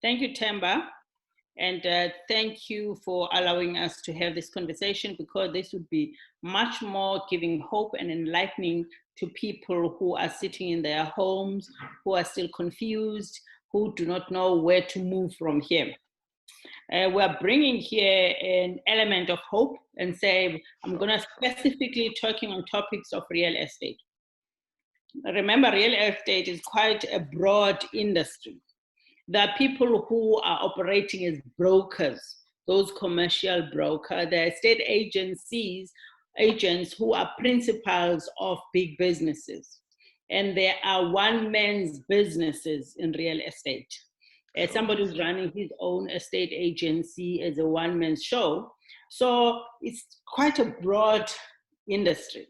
Thank you, Themba, and thank you for allowing us to have this conversation, because this would be much more giving hope and enlightening to people who are sitting in their homes, who are still confused, who do not know where to move from here. We're bringing here an element of hope and say, I'm going to specifically talking on topics of real estate. Remember, real estate is quite a broad industry. There are people who are operating as brokers, those commercial brokers, the estate agents who are principals of big businesses. And there are one-man's businesses in real estate. As somebody who's running his own estate agency as a one-man show. So it's quite a broad industry,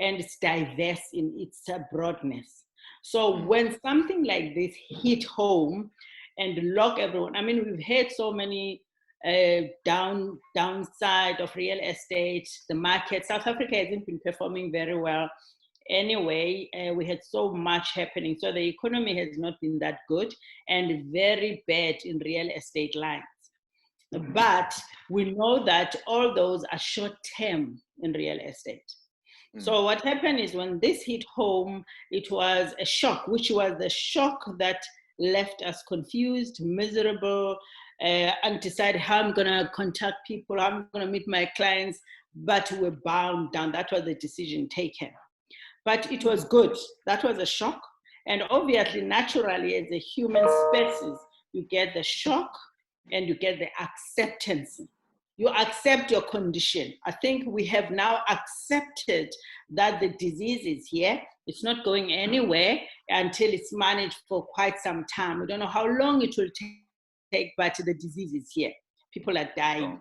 and it's diverse in its broadness. So when something like this hit home and lock everyone, I mean, we've had so many downside of real estate, the market. South Africa hasn't been performing very well. Anyway, we had so much happening. So the economy has not been that good and very bad in real estate lines. But we know that all those are short-term in real estate. So what happened is when this hit home, it was a shock, which was the shock that left us confused, miserable, undecided how I'm gonna contact people, how I'm gonna meet my clients, but we're bound down. That was the decision taken. But it was good. That was a shock. And obviously, naturally, as a human species, you get the shock and you get the acceptance. You accept your condition. I think we have now accepted that the disease is here. It's not going anywhere until it's managed for quite some time. We don't know how long it will take, but the disease is here. People are dying.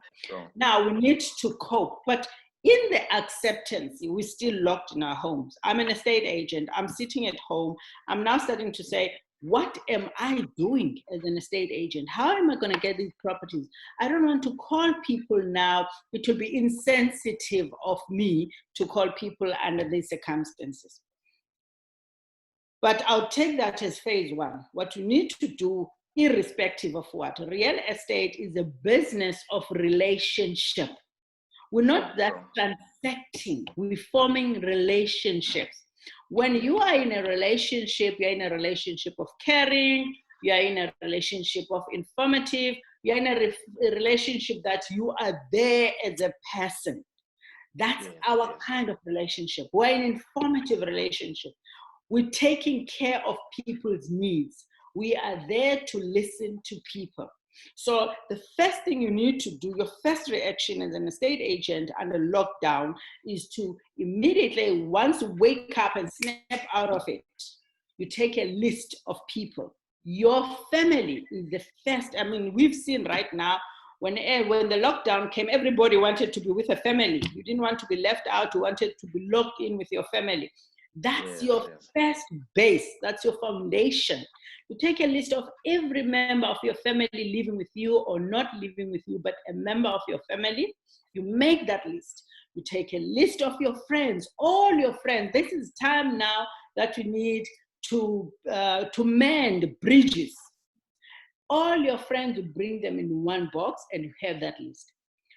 Now we need to cope. But in the acceptance, we're still locked in our homes. I'm an estate agent. I'm sitting at home. I'm now starting to say, what am I doing as an estate agent? How am I going to get these properties? I don't want to call people now. It will be insensitive of me to call people under these circumstances. But I'll take that as phase one. What you need to do, irrespective of what, real estate is a business of relationship. We're not that transacting, we're forming relationships. When you are in a relationship, you're in a relationship of caring, you're in a relationship of informative, you're in a relationship that you are there as a person. That's our kind of relationship. We're in an informative relationship. We're taking care of people's needs. We are there to listen to people. So the first thing you need to do, your first reaction as an estate agent under lockdown, is to immediately, once you wake up and snap out of it, you take a list of people. Your family is the first. I mean, we've seen right now, when the lockdown came, everybody wanted to be with a family. You didn't want to be left out. You wanted to be locked in with your family. That's your first base. That's your foundation. You take a list of every member of your family living with you or not living with you, but a member of your family. You make that list. You take a list of your friends, all your friends. This is time now that you need to mend bridges. All your friends, you bring them in one box and you have that list.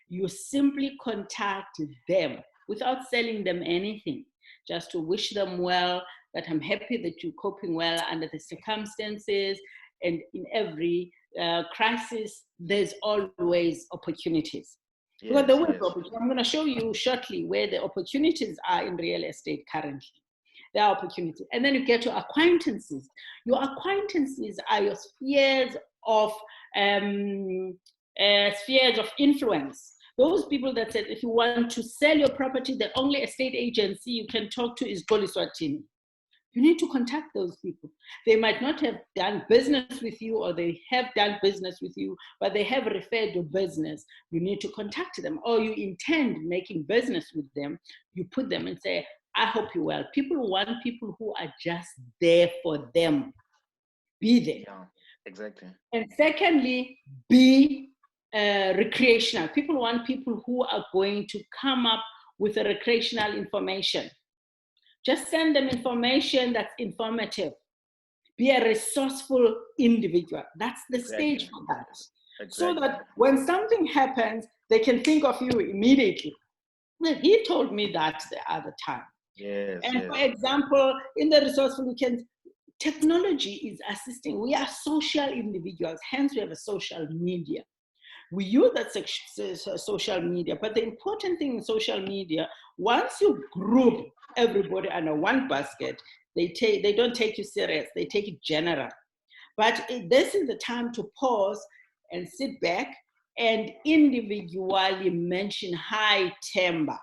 You simply contact them without selling them anything, just to wish them well, that I'm happy that you're coping well under the circumstances. And in every crisis, there's always opportunities. I'm going to show you shortly where the opportunities are in real estate currently. There are opportunities. And then you get to acquaintances. Your acquaintances are your spheres of influence. Those people that said, if you want to sell your property, the only estate agency you can talk to is Xoliswa Tini. You need to contact those people. They might not have done business with you, or they have done business with you, but they have referred your business. You need to contact them, or you intend making business with them. You put them and say, I hope you're well. People want people who are just there for them. Be there. Yeah, exactly. And secondly, be recreational. People want people who are going to come up with a recreational information. Just send them information that's informative. Be a resourceful individual. That's the Exactly. stage for that. Exactly. So that when something happens, they can think of you immediately. Well, he told me that the other time. Yes, And yes. for example, in the resourceful, we can, technology is assisting. We are social individuals, hence we have a social media. We use that social media, but the important thing in social media, once you group everybody under one basket, they don't take you serious. They take it general. But this is the time to pause and sit back and individually mention, hi, Themba.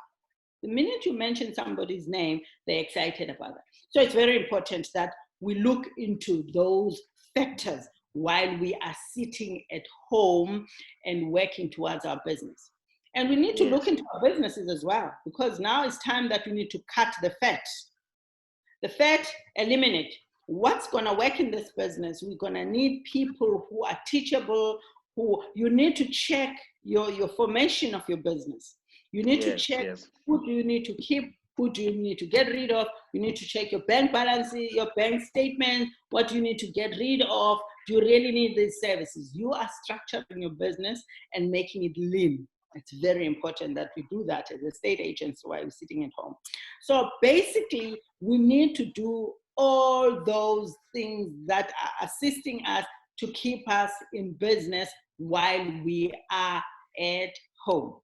The minute you mention somebody's name, they're excited about that. So it's very important that we look into those factors while we are sitting at home and working towards our business. And we need to look into our businesses as well, because now it's time that we need to cut the fat. The fat, eliminate. What's going to work in this business? We're going to need people who are teachable, who you need to check your formation of your business. You need to check who do you need to keep, who do you need to get rid of. You need to check your bank balance, your bank statement, what do you need to get rid of. Do you really need these services? You are structuring your business and making it lean. It's very important that we do that as estate agents while we're sitting at home. So basically, we need to do all those things that are assisting us to keep us in business while we are at home.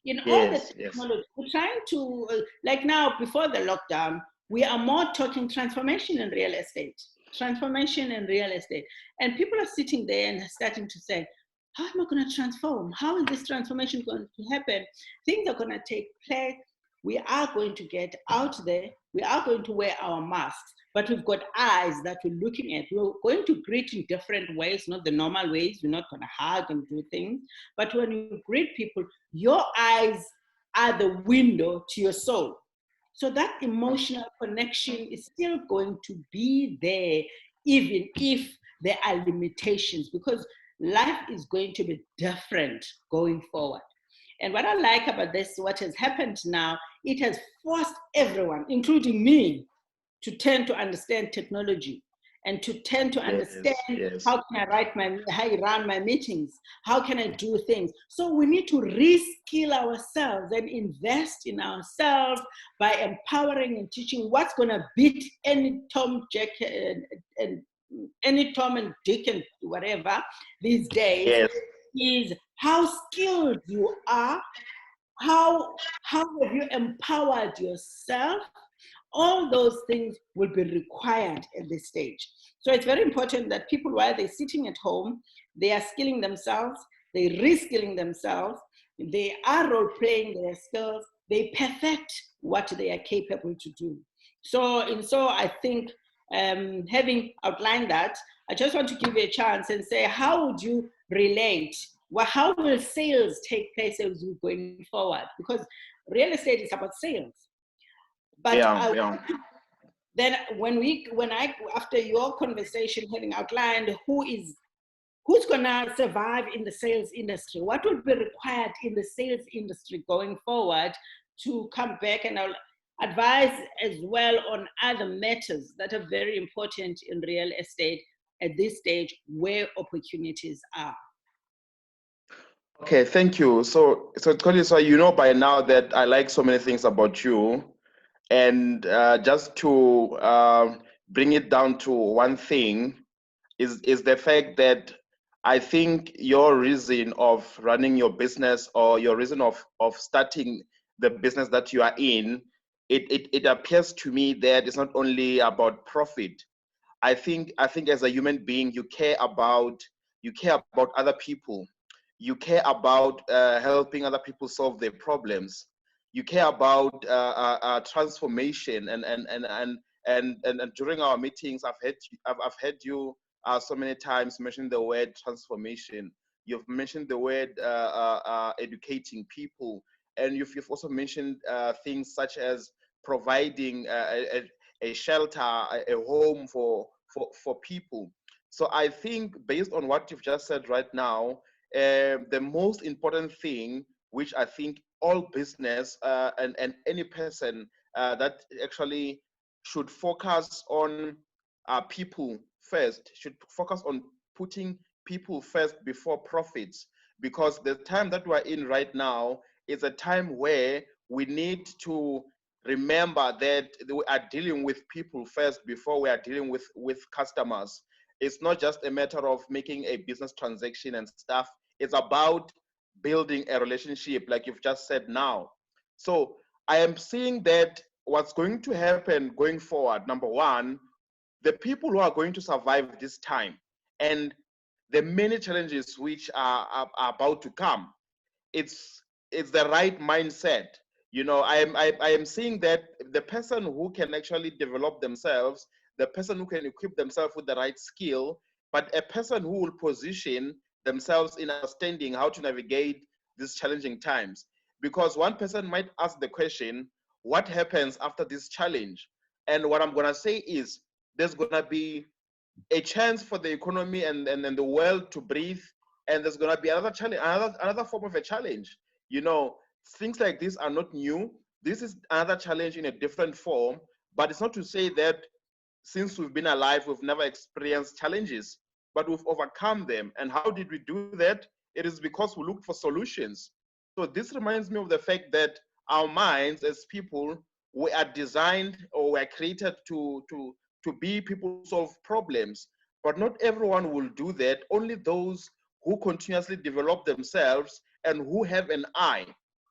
In all the technology, we're trying to, like now, before the lockdown, we are more talking transformation in real estate. Transformation in real estate. And people are sitting there and starting to say, how am I going to transform? How is this transformation going to happen? Things are going to take place. We are going to get out there. We are going to wear our masks, but we've got eyes that we're looking at. We're going to greet in different ways, not the normal ways. We're not going to hug and do things. But when you greet people, your eyes are the window to your soul. So that emotional connection is still going to be there, even if there are limitations, because life is going to be different going forward. And what I like about this, what has happened now, it has forced everyone, including me, to tend to understand technology and to tend to understand how can how I run my meetings, how can I do things. So we need to reskill ourselves and invest in ourselves by empowering and teaching what's going to beat any Tom, Jack, and any Tom and Dick and whatever these days is how skilled you are, how have you empowered yourself. All those things will be required at this stage. So it's very important that people, while they're sitting at home, they are skilling themselves, they're reskilling themselves, they are role-playing their skills, they perfect what they are capable to do. So I think having outlined that, I just want to give you a chance and say, how would you relate? Well, how will sales take place as we're going forward? Because real estate is about sales. But then after your conversation having outlined who's gonna survive in the sales industry, what would be required in the sales industry going forward to come back, and I'll advise as well on other matters that are very important in real estate at this stage where opportunities are. Okay, thank you. So Xoliswa, you know by now that I like so many things about you. And just to bring it down to one thing is the fact that I think your reason of running your business, or your reason of starting the business that you are in, it appears to me that it's not only about profit. I think as a human being, you care about other people. You care about helping other people solve their problems. You care about transformation, and during our meetings, I've heard you so many times mention the word transformation. You've mentioned the word educating people, and you've also mentioned things such as providing a shelter, a home for people. So I think, based on what you've just said right now, the most important thing, which I think all business and any person that actually should focus on people first should focus on putting people first before profits, because the time that we're in right now is a time where we need to remember that we are dealing with people first before we are dealing with customers. It's not just a matter of making a business transaction and stuff. It's about building a relationship, like you've just said now. So I am seeing that what's going to happen going forward, number one, the people who are going to survive this time and the many challenges which are about to come, it's the right mindset. You know, I am seeing that the person who can actually develop themselves, the person who can equip themselves with the right skill, but a person who will position themselves in understanding how to navigate these challenging times. Because one person might ask the question, what happens after this challenge? And what I'm gonna say is there's gonna be a chance for the economy and the world to breathe, and there's going to be another challenge, another form of a challenge. You know, things like this are not new. This is another challenge in a different form, but it's not to say that since we've been alive we've never experienced challenges, but we've overcome them. And how did we do that? It is because we looked for solutions. So this reminds me of the fact that our minds as people, we are designed or we are created to be people who solve problems, but not everyone will do that. Only those who continuously develop themselves and who have an eye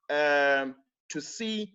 to see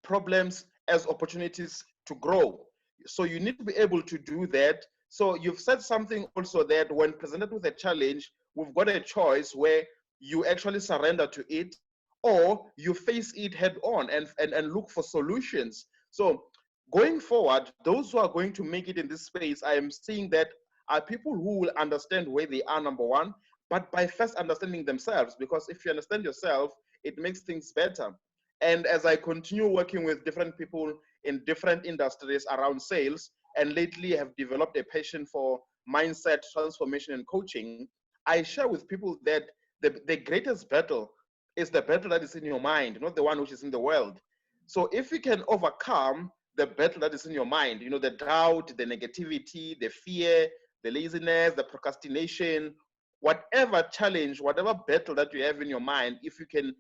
problems as opportunities to grow. So you need to be able to do that. So you've said something also that when presented with a challenge, we've got a choice where you actually surrender to it or you face it head on and look for solutions. So going forward, those who are going to make it in this space, I am seeing that are people who will understand where they are, number one, but by first understanding themselves, because if you understand yourself, it makes things better. And as I continue working with different people in different industries around sales, and lately have developed a passion for mindset transformation and coaching, I share with people that the greatest battle is the battle that is in your mind, not the one which is in the world. So if you can overcome the battle that is in your mind, you know, the doubt, the negativity, the fear, the laziness, the procrastination, whatever challenge, whatever battle that you have in your mind, if you can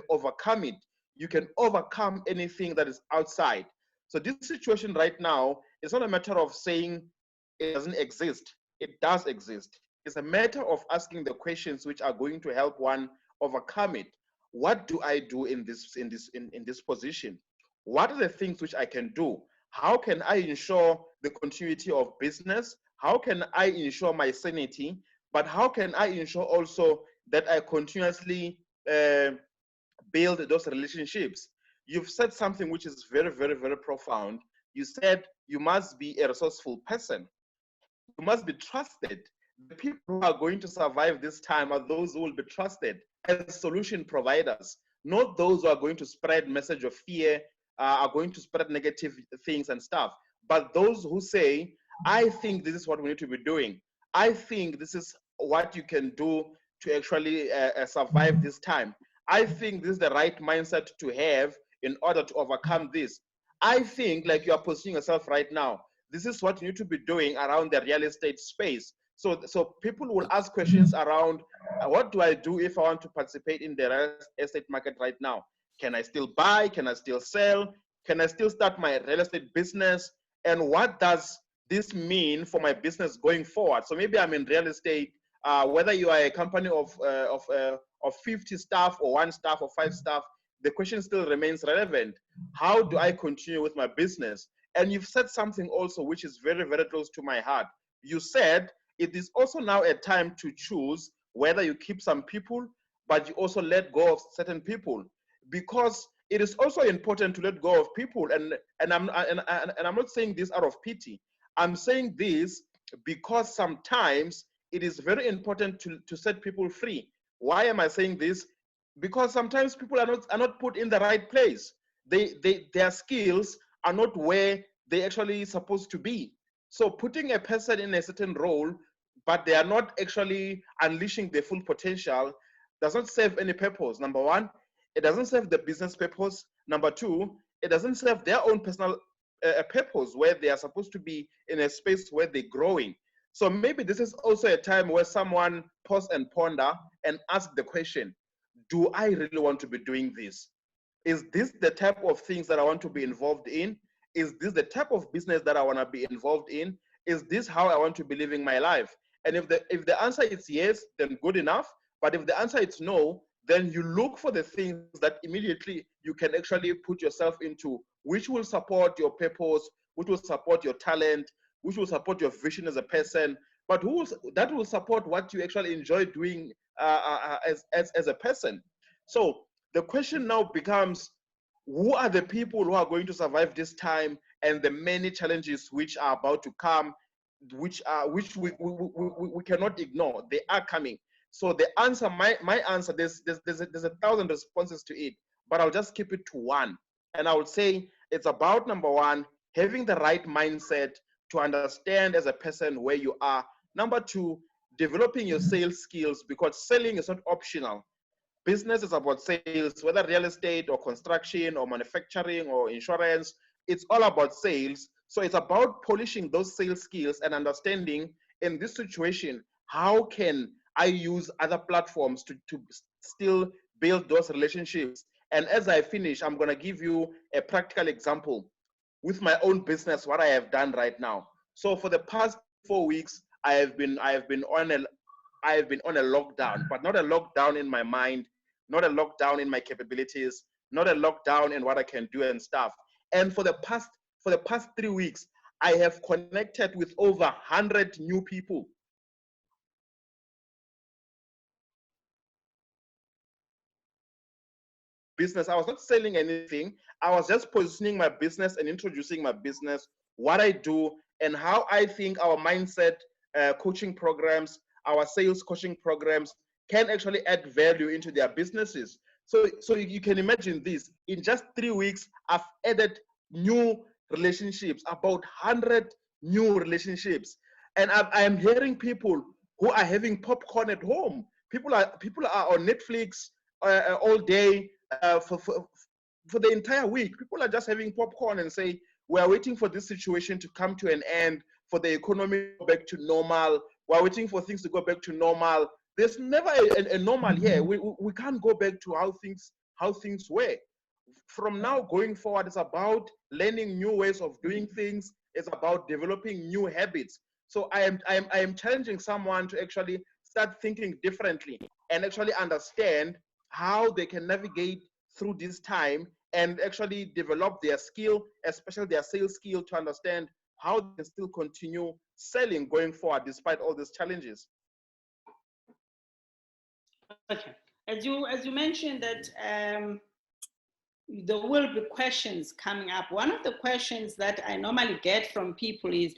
overcome it, you can overcome anything that is outside. So this situation right now is not a matter of saying it doesn't exist. It does exist. It's a matter of asking the questions which are going to help one overcome it. What do I do in this position? What are the things which I can do? How can I ensure the continuity of business? How can I ensure my sanity? But how can I ensure also that I continuously build those relationships? You've said something which is very, very, very profound. You said you must be a resourceful person. You must be trusted. The people who are going to survive this time are those who will be trusted as solution providers, not those who are going to spread message of fear, are going to spread negative things and stuff, but those who say, I think this is what we need to be doing. I think this is what you can do to actually survive this time. I think this is the right mindset to have in order to overcome this. I think, like you are positioning yourself right now, this is what you need to be doing around the real estate space. So people will ask questions around, what do I do if I want to participate in the real estate market right now? Can I still buy? Can I still sell? Can I still start my real estate business? And what does this mean for my business going forward? So maybe I'm in real estate, whether you are a company of 50 staff or 1 staff or 5 staff, the question still remains relevant. How do I continue with my business? And you've said something also which is very, very close to my heart. You said it is also now a time to choose whether you keep some people, but you also let go of certain people, because it is also important to let go of people. And I'm not saying this out of pity. I'm saying this because sometimes it is very important to set people free. Why am I saying this? Because sometimes people are not put in the right place. Their skills are not where they actually supposed to be. So putting a person in a certain role, but they are not actually unleashing their full potential, does not serve any purpose. Number one, it doesn't serve the business purpose. Number two, it doesn't serve their own personal purpose, where they are supposed to be in a space where they're growing. So maybe this is also a time where someone pause and ponder and ask the question, do I really want to be doing this? Is this the type of things that I want to be involved in? Is this the type of business that I want to be involved in? Is this how I want to be living my life? And if the answer is yes, then good enough. But if the answer is no, then you look for the things that immediately you can actually put yourself into, which will support your purpose, which will support your talent, which will support your vision as a person, but that will support what you actually enjoy doing as a person. So the question now becomes, who are the people who are going to survive this time and the many challenges which are about to come, which we cannot ignore? They are coming. So the answer, my answer, there's a thousand responses to it, but I'll just keep it to one. And I would say it's about, number one, having the right mindset to understand as a person where you are. Number two, developing your sales skills, because selling is not optional. Business is about sales, whether real estate or construction or manufacturing or insurance, it's all about sales. So it's about polishing those sales skills and understanding, in this situation, how can I use other platforms to still build those relationships. And as I finish, I'm going to give you a practical example with my own business, what I have done right now. So for the past 4 weeks, I have been on a lockdown, but not a lockdown in my mind, not a lockdown in my capabilities, not a lockdown in what I can do and stuff. And for the past 3 weeks, I have connected with over 100 new people. Business, I was not selling anything. I was just positioning my business and introducing my business, what I do, and how I think our mindset coaching programs, our sales coaching programs can actually add value into their businesses. So you can imagine this. In just 3 weeks, I've added new relationships, about 100 new relationships. And I am hearing people who are having popcorn at home. People are on Netflix all day for the entire week. People are just having popcorn and say, we are waiting for this situation to come to an end, for the economy to go back to normal. We're waiting for things to go back to normal. There's never a normal here. We can't go back to how things were. From now going forward, it's about learning new ways of doing things. It's about developing new habits. So I am challenging someone to actually start thinking differently and actually understand how they can navigate through this time and actually develop their skill, especially their sales skill, to understand how they can still continue selling going forward despite all these challenges. Okay, as you mentioned that there will be questions coming up. One of the questions that I normally get from people is,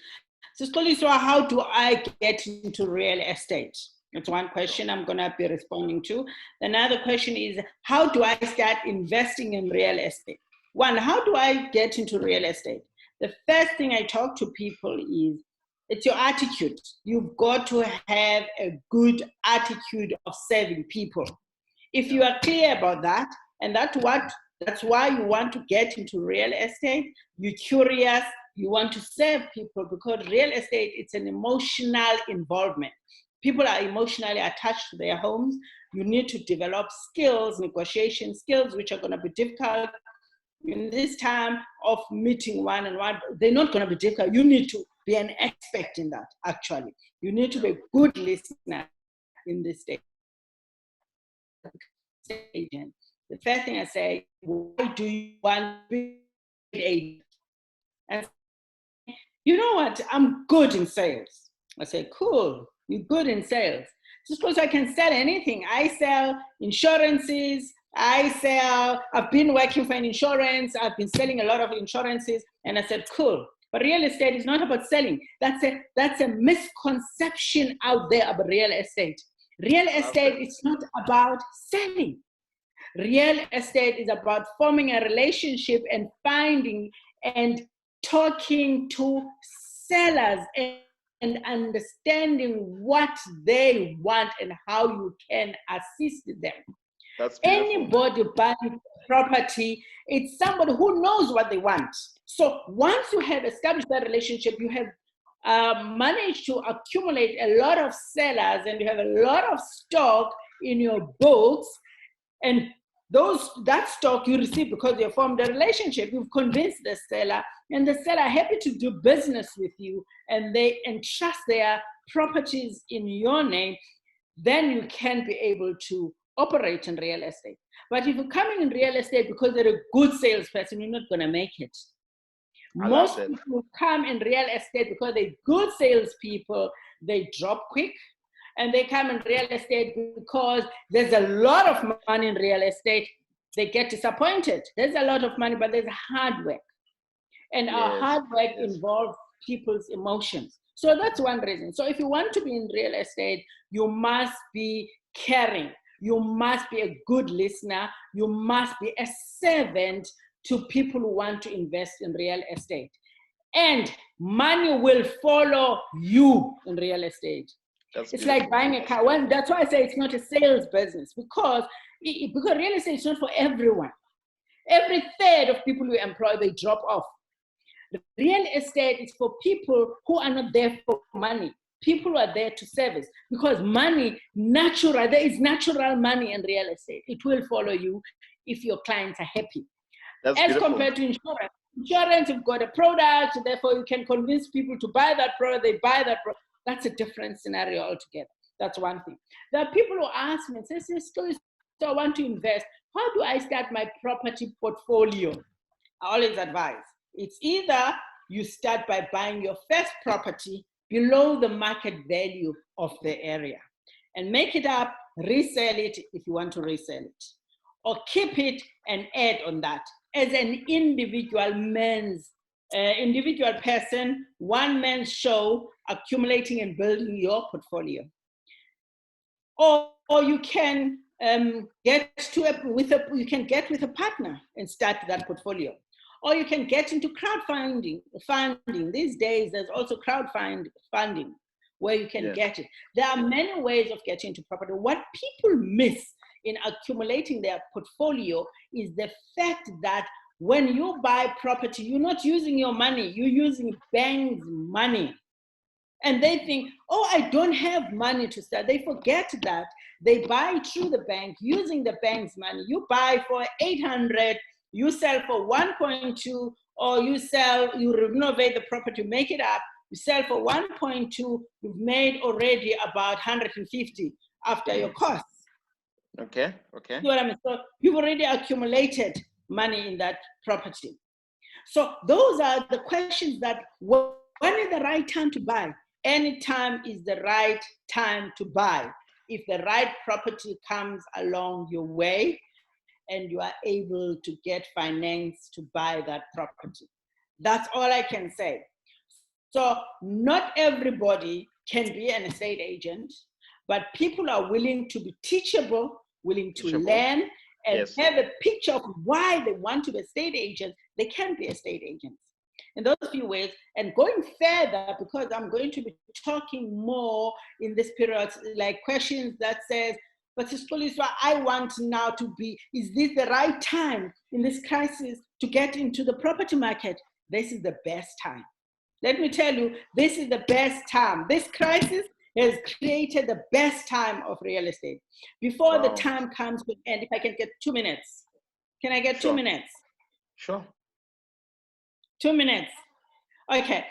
so Xoliswa, how do I get into real estate? That's one question I'm going to be responding to. Another question is, how do I start investing in real estate? One, how do I get into real estate? The first thing I talk to people is, it's your attitude. You've got to have a good attitude of serving people. If you are clear about that, and that's why you want to get into real estate, you're curious, you want to serve people, because real estate, it's an emotional involvement. People are emotionally attached to their homes. You need to develop skills, negotiation skills, which are going to be difficult in this time of meeting one and one. They're not going to be difficult. You need to be an expert in that, actually. You need to be a good listener in this stage. The first thing I say, why do you want to be an agent? And you know what? I'm good in sales. I say, cool. You're good in sales. Just because I can sell anything. I sell insurances. I've been working for an insurance. I've been selling a lot of insurances. And I said, cool. But real estate is not about selling. That's a misconception out there about real estate. Real estate is not about selling. Real estate is about forming a relationship and finding and talking to sellers and understanding what they want and how you can assist them. That's beautiful. Anybody buying property, it's somebody who knows what they want. So once you have established that relationship, you have manage to accumulate a lot of sellers and you have a lot of stock in your books, and that stock you receive because you formed a relationship, you've convinced the seller, and the seller are happy to do business with you, and they entrust their properties in your name, then you can be able to operate in real estate. But if you're coming in real estate because you're a good salesperson, you're not going to make it. Most people come in real estate because they're good salespeople, they drop quick, and they come in real estate because there's a lot of money in real estate, they get disappointed. There's a lot of money, but there's hard work. And our hard work involves people's emotions. So that's one reason. So if you want to be in real estate, you must be caring. You must be a good listener. You must be a servant to people who want to invest in real estate. And money will follow you in real estate. It's like buying a car. Well, that's why I say it's not a sales business, because real estate is not for everyone. Every third of people you employ, they drop off. Real estate is for people who are not there for money. People who are there to service, because money, there is natural money in real estate. It will follow you if your clients are happy. As beautiful. Compared to insurance. Insurance, you've got a product, therefore you can convince people to buy that product, they buy that product. That's a different scenario altogether. That's one thing. There are people who ask me, say, so I want to invest. How do I start my property portfolio? I always advise. It's either you start by buying your first property below the market value of the area and make it up, resell it if you want to resell it, or keep it and add on that as an individual person, one man's show, accumulating and building your portfolio. Or you can get with a partner and start that portfolio. Or you can get into crowdfunding. These days, there's also crowdfunding where you can get it. There are many ways of getting into property. What people miss in accumulating their portfolio is the fact that when you buy property, you're not using your money, you're using bank's money. And they think, oh, I don't have money to start. They forget that. They buy through the bank, using the bank's money. You buy for 800, you sell for 1.2, or you renovate the property, make it up, you sell for 1.2, you've made already about 150 after your costs. Okay. You know what I mean? So you've already accumulated money in that property. So those are the questions that, when is the right time to buy? Any time is the right time to buy. If the right property comes along your way and you are able to get finance to buy that property. That's all I can say. So not everybody can be an estate agent, but people are willing to be teachable, willing to learn, and have a picture of why they want to be estate agents. They can be estate agents in those few ways. And going further, because I'm going to be talking more in this period, like questions that says, but Xoliswa, I want now to be, is this the right time in this crisis to get into the property market? This is the best time. Let me tell you, this is the best time. This crisis has created the best time of real estate. Before the time comes to an end, if I can get 2 minutes. Can I get 2 minutes? Sure. 2 minutes. Okay.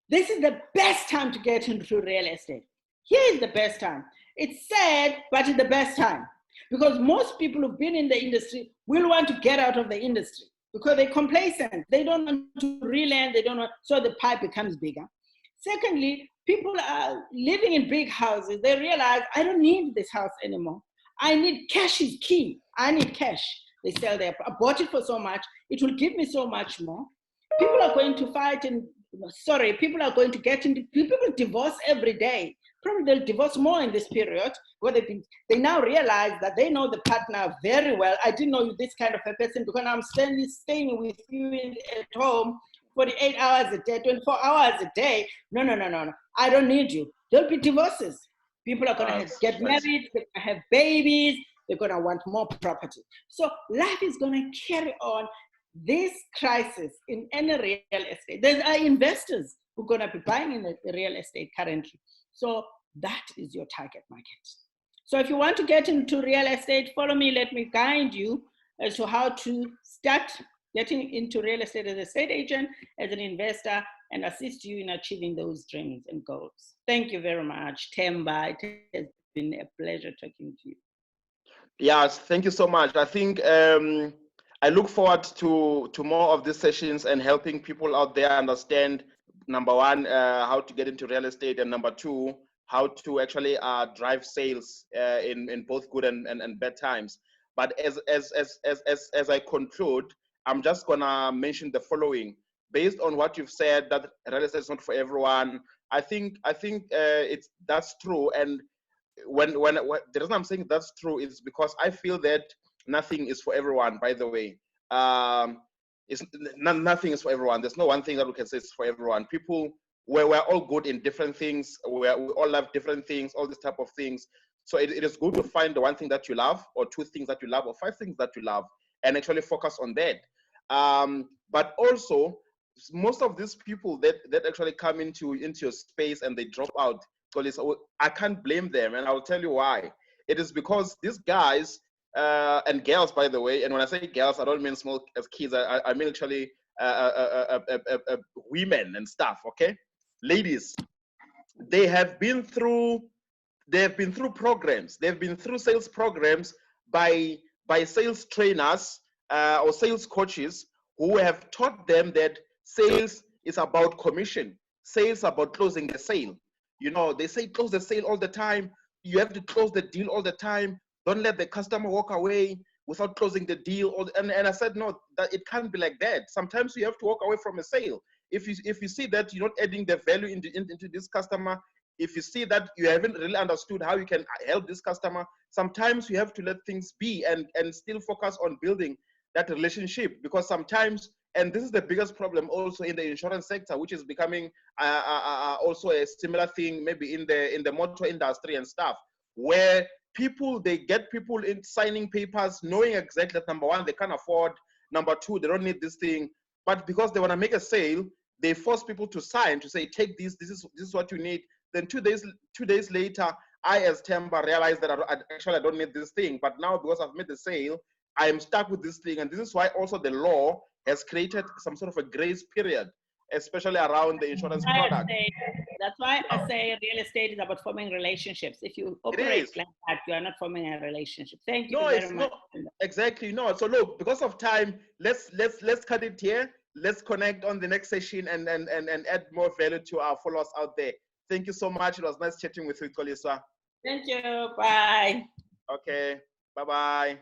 This is the best time to get into real estate. Here is the best time. It's sad, but it's the best time. Because most people who've been in the industry will want to get out of the industry because they're complacent. They don't want to relearn. They don't want, so the pie becomes bigger. Secondly, people are living in big houses. They realize, I don't need this house anymore. I need cash is key. I need cash. They sell their, I bought it for so much. It will give me so much more. People are going to fight and, people are going to get into, people divorce every day. Probably they'll divorce more in this period where they now realize that they know the partner very well. I didn't know you this kind of a person because I'm staying with you at home 48 hours a day, 24 hours a day. No. I don't need you. There'll be divorces. People are going to get married, they're going to have babies, they're going to want more property. So life is going to carry on. This crisis in any real estate, there are investors who are going to be buying in the real estate currently. So that is your target market. So if you want to get into real estate, follow me, let me guide you as to how to start getting into real estate as a estate agent, as an investor, and assist you in achieving those dreams and goals. Thank you very much, Themba. It has been a pleasure talking to you. Yes, thank you so much. I think I look forward to more of these sessions and helping people out there understand, number one, how to get into real estate, and number two, how to actually drive sales in both good and bad times. But as I conclude, I'm just gonna mention the following. Based on what you've said, that real estate is not for everyone. I think that's true. And when the reason I'm saying that's true is because I feel that nothing is for everyone. By the way, nothing is for everyone. There's no one thing that we can say is for everyone. We're all good in different things. We all love different things. All these type of things. So it is good to find the one thing that you love, or two things that you love, or five things that you love, and actually focus on that. But also, most of these people that actually come into your space and they drop out, I can't blame them, and I'll tell you why. It is because these guys and girls, by the way, and when I say girls, I don't mean small as kids. I mean actually women and stuff. Okay, ladies, they have been through programs. They've been through sales programs by sales trainers or sales coaches who have taught them that sales is about commission. Sales about closing the sale. You know, they say close the sale all the time. You have to close the deal all the time. Don't let the customer walk away without closing the deal. And I said, no, that it can't be like that. Sometimes you have to walk away from a sale. If you see that you're not adding the value into this customer, if you see that you haven't really understood how you can help this customer, sometimes you have to let things be and still focus on building that relationship. Because sometimes, and this is the biggest problem also in the insurance sector, which is becoming also a similar thing maybe in the motor industry and stuff, where they get people in signing papers knowing exactly that, number one, they can't afford, number two, they don't need this thing, but because they want to make a sale, they force people to sign, to say, take this is what you need. Then 2 days later, I as Themba realized that I don't need this thing, but now because I've made the sale, I am stuck with this thing. And this is why also the law has created some sort of a grace period, especially around the insurance product. That's why I say real estate is about forming relationships. If you operate like that, you are not forming a relationship. Thank you very much. Exactly. No. So look, because of time, let's cut it here. Let's connect on the next session and add more value to our followers out there. Thank you so much. It was nice chatting with you, Xoliswa. Thank you. Bye. Okay. Bye-bye.